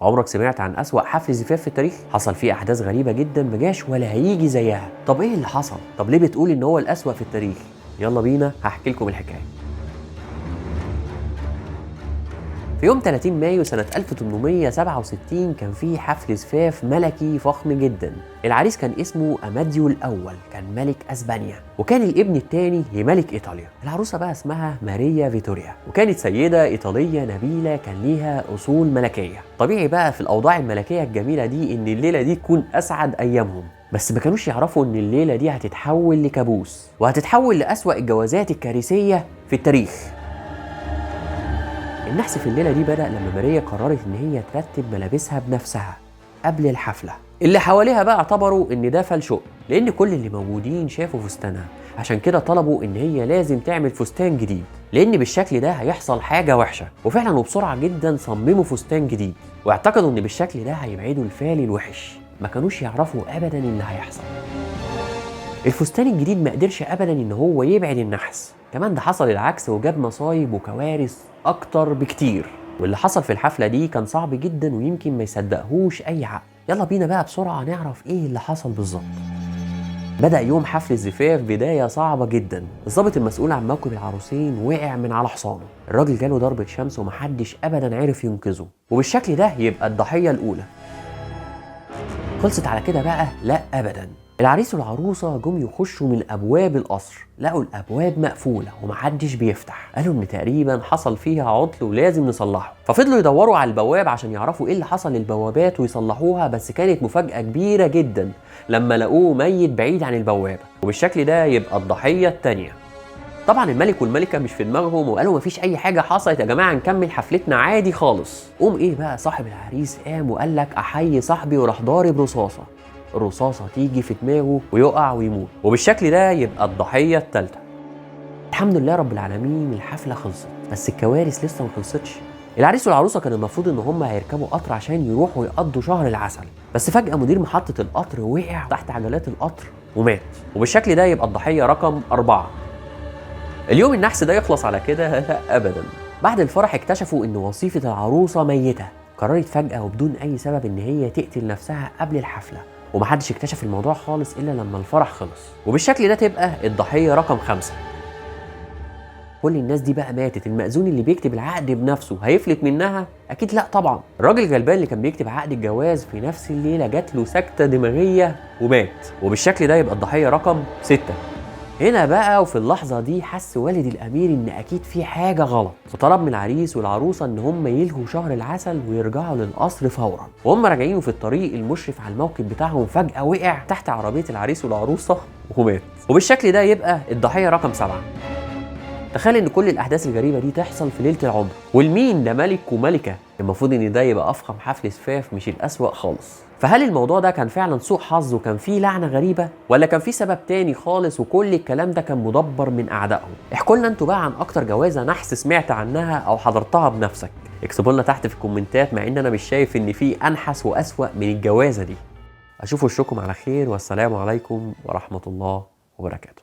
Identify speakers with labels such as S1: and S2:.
S1: عمرك سمعت عن أسوأ حفل زفاف في التاريخ؟ حصل فيه أحداث غريبة جدا مجاش ولا هيجي زيها. طب إيه اللي حصل؟ طب ليه بتقول إن هو الأسوأ في التاريخ؟ يلا بينا هحكي لكم الحكاية. في يوم 30 مايو سنة 1867 كان في حفل زفاف ملكي فخم جدا. العريس كان اسمه أماديو الأول، كان ملك أسبانيا، وكان الابن الثاني لملك إيطاليا. العروسة بقى اسمها ماريا فيتوريا، وكانت سيدة إيطالية نبيلة كان ليها أصول ملكية. طبيعي بقى في الأوضاع الملكية الجميلة دي إن الليلة دي تكون أسعد أيامهم، بس ما كانوش يعرفوا إن الليلة دي هتتحول لكابوس، وهتتحول لأسوأ الجوازات الكارثية في التاريخ. النحس في الليلة دي بدأ لما ماريا قررت إن هي ترتب ملابسها بنفسها قبل الحفلة. اللي حواليها بقى اعتبروا إن ده فال، لأن كل اللي موجودين شافوا فستانها، عشان كده طلبوا إن هي لازم تعمل فستان جديد، لأن بالشكل ده هيحصل حاجة وحشة. وفعلا وبسرعة جدا صمموا فستان جديد، واعتقدوا إن بالشكل ده هيبعدوا الفال الوحش. ما كانوش يعرفوا أبدا إن هيحصل. الفستان الجديد ما قدرش ابدا ان هو يبعد النحس، كمان ده حصل العكس وجاب مصايب وكوارث اكتر بكتير. واللي حصل في الحفله دي كان صعب جدا ويمكن ما يصدقهوش اي عقل. يلا بينا بقى بسرعه نعرف ايه اللي حصل بالظبط. بدأ يوم حفل الزفاف بداية صعبة جدا. الضابط المسؤول عن موكب العروسين وقع من على حصانه، الراجل جاله ضربة شمس ومحدش ابدا عرف ينقذه، وبالشكل ده يبقى الضحية الأولى. خلصت على كده بقى؟ لا ابدا. العريس والعروسه جم يخشوا من ابواب القصر، لقوا الابواب مقفوله ومحدش بيفتح. قالوا ان تقريبا حصل فيها عطل ولازم نصلحه، ففضلوا يدوروا على البواب عشان يعرفوا ايه اللي حصل للبوابات ويصلحوها. بس كانت مفاجاه كبيره جدا لما لقوه ميت بعيد عن البوابه، وبالشكل ده يبقى الضحيه الثانيه. طبعا الملك والملكه مش في دماغهم وقالوا مفيش اي حاجه حصلت يا جماعه، نكمل حفلتنا عادي خالص. قوم ايه بقى صاحب العريس قام وقال لك احيي صاحبي، وراح ضارب رصاصه. الرصاصه تيجي في دماغه ويقع ويموت، وبالشكل ده يبقى الضحيه الثالثه. الحمد لله رب العالمين الحفله خلصت، بس الكوارث لسه ما خلصتش. العريس والعروسه كان المفروض ان هم هيركبوا قطر عشان يروحوا يقضوا شهر العسل، بس فجاه مدير محطه القطر وقع تحت عجلات القطر ومات، وبالشكل ده يبقى الضحيه رقم 4. اليوم النحس ده يخلص على كده؟ لا ابدا. بعد الفرح اكتشفوا ان وصيفه العروسه ميته، قررت فجاه وبدون اي سبب ان هي تقتل نفسها قبل الحفله، ومحدش اكتشف الموضوع خالص الا لما الفرح خلص، وبالشكل ده تبقى الضحيه رقم 5. كل الناس دي بقى ماتت. المأذون اللي بيكتب العقد بنفسه هيفلت منها؟ اكيد لا طبعا. الراجل الغلبان اللي كان بيكتب عقد الجواز في نفس الليله جات له سكته دماغيه ومات، وبالشكل ده يبقى الضحيه رقم 6. هنا بقى وفي اللحظة دي حس والد الأمير إن أكيد في حاجة غلط، فطلب من العريس والعروسة إن هم يلغوا شهر العسل ويرجعوا للقصر فورا. وهم راجعين في الطريق المشرف على الموكب بتاعهم فجأة وقع تحت عربية العريس والعروسة ومات، وبالشكل ده يبقى الضحية رقم 7. تخيل ان كل الاحداث الغريبه دي تحصل في ليله العمر، والمين ده ملك وملكه. المفروض ان ده يبقى افخم حفل زفاف مش الاسوأ خالص. فهل الموضوع ده كان فعلا سوء حظ وكان فيه لعنه غريبه، ولا كان فيه سبب تاني خالص وكل الكلام ده كان مدبر من اعدائهم؟ احكوا لنا انتوا بقى عن اكتر جوازه نحس سمعت عنها او حضرتها بنفسك. اكتبوا لنا تحت في الكومنتات، مع ان انا مش شايف ان في انحس واسوأ من الجوازه دي. اشوف وشكم على خير، والسلام عليكم ورحمه الله وبركاته.